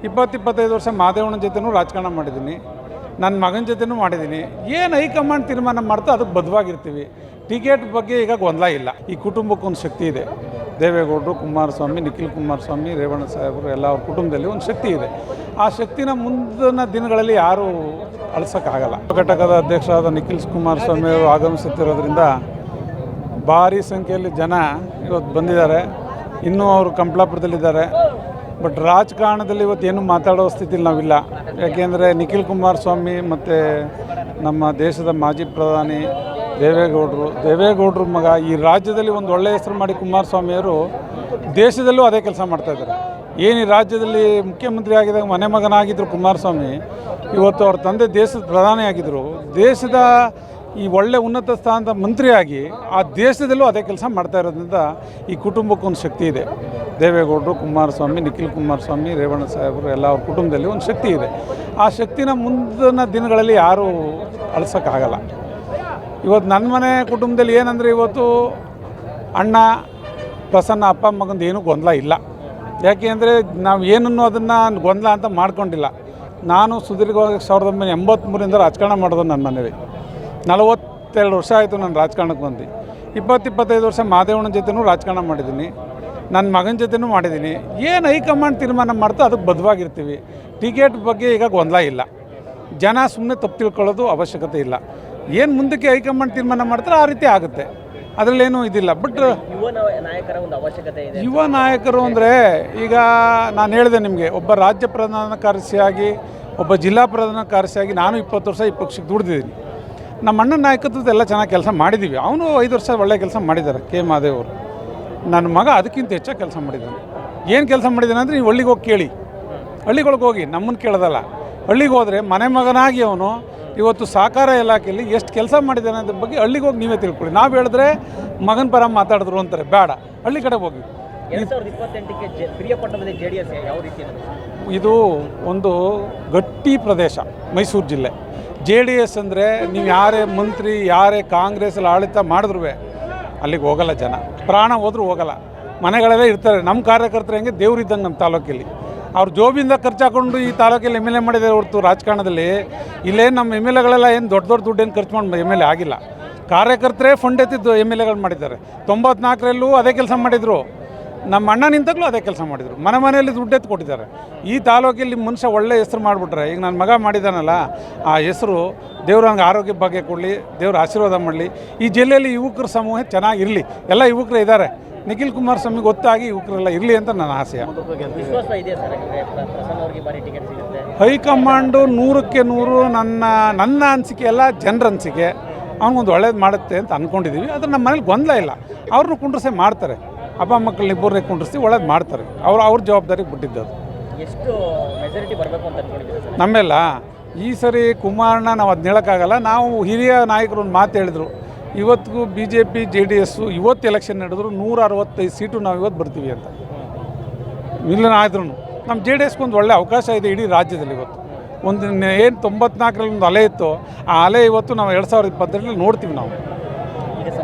20-25 ವರ್ಷ ಮಾದೇವಣ್ಣನ ಜೊತೆನೂ ರಾಜಕಾರಣ ಮಾಡಿದ್ದೀನಿ, ನನ್ನ ಮಗನ ಜೊತೆನೂ ಮಾಡಿದ್ದೀನಿ. ಏನು ಹೈಕಮಾಂಡ್ ತೀರ್ಮಾನ ಮಾಡ್ತಾ ಅದಕ್ಕೆ ಬದ್ಧವಾಗಿರ್ತೀವಿ. ಟಿಕೆಟ್ ಬಗ್ಗೆ ಈಗ ಗೊಂದಲ ಇಲ್ಲ. ಈ ಕುಟುಂಬಕ್ಕೊಂದು ಶಕ್ತಿ ಇದೆ. ದೇವೇಗೌಡರು, ಕುಮಾರಸ್ವಾಮಿ, ನಿಖಿಲ್ ಕುಮಾರಸ್ವಾಮಿ, ರೇವಣ್ಣ ಸಾಹೇಬರು ಎಲ್ಲ ಅವ್ರ ಕುಟುಂಬದಲ್ಲಿ ಒಂದು ಶಕ್ತಿ ಇದೆ. ಆ ಶಕ್ತಿನ ಮುಂದಿನ ದಿನಗಳಲ್ಲಿ ಯಾರೂ ಅಳಿಸೋಕ್ಕಾಗಲ್ಲ. ಘಟಕದ ಅಧ್ಯಕ್ಷರಾದ ನಿಖಿಲ್ ಕುಮಾರಸ್ವಾಮಿ ಅವರು ಆಗಮಿಸುತ್ತಿರೋದ್ರಿಂದ ಭಾರಿ ಸಂಖ್ಯೆಯಲ್ಲಿ ಜನ ಇವತ್ತು ಬಂದಿದ್ದಾರೆ. ಇನ್ನೂ ಅವರು ಕಂಪ್ಲಾಪುರದಲ್ಲಿದ್ದಾರೆ. ಬಟ್ ರಾಜಕಾರಣದಲ್ಲಿ ಇವತ್ತು ಏನು ಮಾತಾಡೋ ಸ್ಥಿತಿಲಿ ನಾವಿಲ್ಲ. ಯಾಕೆಂದರೆ ನಿಖಿಲ್ ಕುಮಾರಸ್ವಾಮಿ ಮತ್ತು ನಮ್ಮ ದೇಶದ ಮಾಜಿ ಪ್ರಧಾನಿ ದೇವೇಗೌಡರು ಮಗ ಈ ರಾಜ್ಯದಲ್ಲಿ ಒಂದು ಒಳ್ಳೆಯ ಹೆಸರು ಮಾಡಿ ಕುಮಾರಸ್ವಾಮಿಯವರು ದೇಶದಲ್ಲೂ ಅದೇ ಕೆಲಸ ಮಾಡ್ತಾಯಿದ್ದಾರೆ. ಏನು ಈ ರಾಜ್ಯದಲ್ಲಿ ಮುಖ್ಯಮಂತ್ರಿ ಆಗಿದ್ದಾಗ ಮನೆ ಮಗನಾಗಿದ್ದರು ಕುಮಾರಸ್ವಾಮಿ, ಇವತ್ತು ಅವ್ರ ತಂದೆ ದೇಶದ ಪ್ರಧಾನಿ ಆಗಿದ್ದರು. ದೇಶದ ಈ ಒಳ್ಳೆ ಉನ್ನತ ಸ್ಥಾನದ ಮಂತ್ರಿಯಾಗಿ ಆ ದೇಶದಲ್ಲೂ ಅದೇ ಕೆಲಸ ಮಾಡ್ತಾ ಇರೋದ್ರಿಂದ ಈ ಕುಟುಂಬಕ್ಕೊಂದು ಶಕ್ತಿ ಇದೆ. ದೇವೇಗೌಡರು, ಕುಮಾರಸ್ವಾಮಿ, ನಿಖಿಲ್ ಕುಮಾರಸ್ವಾಮಿ, ರೇವಣ್ಣ ಸಾಹೇಬರು ಎಲ್ಲ ಅವ್ರ ಕುಟುಂಬದಲ್ಲಿ ಒಂದು ಶಕ್ತಿ ಇದೆ. ಆ ಶಕ್ತಿನ ಮುಂದಿನ ದಿನಗಳಲ್ಲಿ ಯಾರೂ ಅಳಿಸೋಕ್ಕಾಗಲ್ಲ. ಇವತ್ತು ನನ್ನ ಮನೆ ಕುಟುಂಬದಲ್ಲಿ ಏನಂದರೆ ಇವತ್ತು ಅಣ್ಣ ಪ್ರಸನ್ನ ಅಪ್ಪ ಮಗಂದು ಏನೂ ಗೊಂದಲ ಇಲ್ಲ. ಯಾಕೆ ಅಂದರೆ ನಾವು ಏನನ್ನು ಅದನ್ನು ಗೊಂದಲ ಅಂತ ಮಾಡ್ಕೊಂಡಿಲ್ಲ. ನಾನು ಸುದೀರ್ಘವಾಗಿ 1983ರಿಂದ ರಾಜಕಾರಣ ಮಾಡೋದು ನನ್ನ ಮನೇಲಿ. 42 ವರ್ಷ ಆಯಿತು ನಾನು ರಾಜಕಾರಣಕ್ಕೆ ಬಂದು. 20-25 ವರ್ಷ ಮಾದೇವಣ್ಣನ ಜೊತೆನೂ ರಾಜಕಾರಣ ಮಾಡಿದ್ದೀನಿ, ನನ್ನ ಮಗನ ಜೊತೆನೂ ಮಾಡಿದ್ದೀನಿ. ಏನು ಹೈಕಮಾಂಡ್ ತೀರ್ಮಾನ ಮಾಡ್ತಾ ಅದಕ್ಕೆ ಬದ್ಧವಾಗಿರ್ತೀವಿ. ಟಿಕೆಟ್ ಬಗ್ಗೆ ಈಗ ಗೊಂದಲ ಇಲ್ಲ. ಜನ ಸುಮ್ಮನೆ ತಪ್ಪು ತಿಳ್ಕೊಳ್ಳೋದು ಅವಶ್ಯಕತೆ ಇಲ್ಲ. ಏನು ಮುಂದಕ್ಕೆ ಹೈಕಮಾಂಡ್ ತೀರ್ಮಾನ ಮಾಡ್ತಾರೆ ಆ ರೀತಿ ಆಗುತ್ತೆ, ಅದರಲ್ಲೇನೂ ಇದಿಲ್ಲ. ಬಟ್ ಯುವ ನಾಯಕರು ಅಂದರೆ ಈಗ ನಾನು ಹೇಳಿದೆ ನಿಮಗೆ, ಒಬ್ಬ ರಾಜ್ಯ ಪ್ರಧಾನ ಕಾರ್ಯದರ್ಶಿಯಾಗಿ, ಒಬ್ಬ ಜಿಲ್ಲಾ ಪ್ರಧಾನ ಕಾರ್ಯದರ್ಶಿಯಾಗಿ ನಾನು 20 ವರ್ಷ ಈ ಪಕ್ಷಕ್ಕೆ ದುಡಿದಿದ್ದೀನಿ. ನಮ್ಮ ಅಣ್ಣನ ನಾಯಕತ್ವದ ಎಲ್ಲ ಚೆನ್ನಾಗಿ ಕೆಲಸ ಮಾಡಿದ್ದೀವಿ. ಅವನು 5 ವರ್ಷ ಒಳ್ಳೆ ಕೆಲಸ ಮಾಡಿದ್ದಾರೆ. ಕೆ ಮಾದೇವರು ನನ್ನ ಮಗ ಅದಕ್ಕಿಂತ ಹೆಚ್ಚಾಗಿ ಕೆಲಸ ಮಾಡಿದ್ದಾನೆ. ಏನು ಕೆಲಸ ಮಾಡಿದ್ದಾನೆ ಅಂದರೆ ನೀವು ಹಳ್ಳಿಗೆ ಹೋಗಿ ಕೇಳಿ, ಹಳ್ಳಿಗಳಿಗೆ ಹೋಗಿ, ನಮ್ಮನ್ನು ಕೇಳೋದಲ್ಲ. ಹಳ್ಳಿಗೆ ಹೋದರೆ ಮನೆ ಮಗನಾಗಿ ಅವನು ಇವತ್ತು ಸಹಕಾರ ಇಲಾಖೆಯಲ್ಲಿ ಎಷ್ಟು ಕೆಲಸ ಮಾಡಿದ್ದಾನೆ ಅದ್ರ ಬಗ್ಗೆ ಹಳ್ಳಿಗೆ ಹೋಗಿ ನೀವೇ ತಿಳ್ಕೊಳ್ಳಿ. ನಾವು ಹೇಳಿದ್ರೆ ಮಗನ ಪರ ಮಾತಾಡಿದ್ರು ಅಂತಾರೆ, ಬೇಡ, ಹಳ್ಳಿ ಕಡೆ ಹೋಗಿ. 2028ಕ್ಕೆ ಪ್ರಿಯಪಟ್ಟಣದಲ್ಲಿ JDS ಯಾವ ರೀತಿ? ಇದು ಒಂದು ಗಟ್ಟಿ ಪ್ರದೇಶ, ಮೈಸೂರು ಜಿಲ್ಲೆ. JDS ಅಂದರೆ ನೀವು ಯಾರೇ ಮಂತ್ರಿ, ಯಾರೇ ಕಾಂಗ್ರೆಸ್ಸಲ್ಲಿ ಆಡಳಿತ ಮಾಡಿದ್ರು ಅಲ್ಲಿಗೆ ಹೋಗಲ್ಲ ಜನ. ಪ್ರಾಣ ಹೋದ್ರೂ ಹೋಗಲ್ಲ, ಮನೆಗಳಲ್ಲೇ ಇರ್ತಾರೆ. ನಮ್ಮ ಕಾರ್ಯಕರ್ತರು ಹೆಂಗೆ ದೇವ್ರಿದ್ದಂಗೆ ನಮ್ಮ ತಾಲೂಕಲ್ಲಿ. ಅವ್ರು ಜೋಬಿಂದ ಖರ್ಚು ಹಾಕೊಂಡು ಈ ತಾಲೂಕಲ್ಲಿ MLA ಮಾಡಿದ್ದಾರೆ ಹೊರತು ರಾಜಕಾರಣದಲ್ಲಿ ಇಲ್ಲೇನು ನಮ್ಮ MLAಗಳೆಲ್ಲ ಏನು ದೊಡ್ಡ ದುಡ್ಡೇನು ಖರ್ಚು ಮಾಡಿ MLA ಆಗಿಲ್ಲ. ಕಾರ್ಯಕರ್ತರೇ ಫಂಡ್ ಎತ್ತಿದ್ದು MLAಗಳು ಮಾಡಿದ್ದಾರೆ. 94ರಲ್ಲೂ ಅದೇ ಕೆಲಸ ಮಾಡಿದರು. ನಮ್ಮ ಅಣ್ಣ ನಿಂತಾಗಲೂ ಅದೇ ಕೆಲಸ ಮಾಡಿದರು. ಮನೆಯಲ್ಲಿ ದುಡ್ಡು ಎತ್ತು ಕೊಟ್ಟಿದ್ದಾರೆ. ಈ ತಾಲೂಕಲ್ಲಿ ಮನುಷ್ಯ ಒಳ್ಳೆ ಹೆಸರು ಮಾಡಿಬಿಟ್ರೆ, ಈಗ ನನ್ನ ಮಗ ಮಾಡಿದ್ದಾನಲ್ಲ, ಆ ಹೆಸರು ದೇವ್ರು ನನಗೆ ಆರೋಗ್ಯ ಭಾಗ್ಯ ಕೊಡಲಿ, ದೇವ್ರ ಆಶೀರ್ವಾದ ಮಾಡಲಿ. ಈ ಜಿಲ್ಲೆಯಲ್ಲಿ ಯುವಕರ ಸಮೂಹ ಚೆನ್ನಾಗಿರಲಿ. ಎಲ್ಲ ಯುವಕರು ಇದ್ದಾರೆ. ನಿಖಿಲ್ ಕುಮಾರಸ್ವಾಮಿಗೆ ಗೊತ್ತಾಗಿ ಯುವಕರೆಲ್ಲ ಇರಲಿ ಅಂತ ನನ್ನ ಆಸೆ. ಹೈಕಮಾಂಡು 100ಕ್ಕೆ 100 ನನ್ನ ಅನಿಸಿಕೆ ಎಲ್ಲ ಜನರ ಅನಿಸಿಕೆ. ಅವ್ನಿಗೊಂದು ಒಳ್ಳೇದು ಮಾಡುತ್ತೆ ಅಂತ ಅಂದ್ಕೊಂಡಿದ್ದೀವಿ. ಆದರೆ ನಮ್ಮ ಮನೇಲಿ ಗೊಂದಲ ಇಲ್ಲ. ಅವ್ರನ್ನೂ ಕುಂಡ್ರಸೆ ಮಾಡ್ತಾರೆ. ಅಪ್ಪ ಮಕ್ಕಳನ್ನ ಇಬ್ಬರನ್ನೇ ಕುಂಡ್ರಿಸಿ ಒಳ್ಳೇದು ಮಾಡ್ತಾರೆ. ಅವ್ರ ಜವಾಬ್ದಾರಿಗೆ ಬಿಟ್ಟಿದ್ದದು. ಎಷ್ಟು ಮೆಜಾರಿಟಿ ಬರಬೇಕು ಅಂತ ಅಂದ್ಕೊಂಡಿದ್ದೀರಿ? ನಮ್ಮೆಲ್ಲ ಈ ಸರಿ ಕುಮಾರಣ್ಣ ನಾವು ಅದನ್ನ ಹೇಳೋಕ್ಕಾಗಲ್ಲ. ನಾವು ಹಿರಿಯ ನಾಯಕರು ಒಂದು ಮಾತು ಹೇಳಿದ್ರು, ಇವತ್ತಿಗೂ BJP JDS ಇವತ್ತು ಎಲೆಕ್ಷನ್ ನಡೆದ್ರು 165 ಸೀಟು ನಾವು ಇವತ್ತು ಬರ್ತೀವಿ ಅಂತ. ಇಲ್ಲ ಆದ್ರೂ ನಮ್ಮ JDSಗೆ ಒಂದು ಒಳ್ಳೆ ಅವಕಾಶ ಇದೆ ಇಡೀ ರಾಜ್ಯದಲ್ಲಿ. ಇವತ್ತು ಒಂದು ಏನು 94ರಲ್ಲಿ ಒಂದು ಅಲೆ ಇತ್ತು, ಆ ಅಲೆ ಇವತ್ತು ನಾವು 2022ರಲ್ಲಿ ನೋಡ್ತೀವಿ ನಾವು.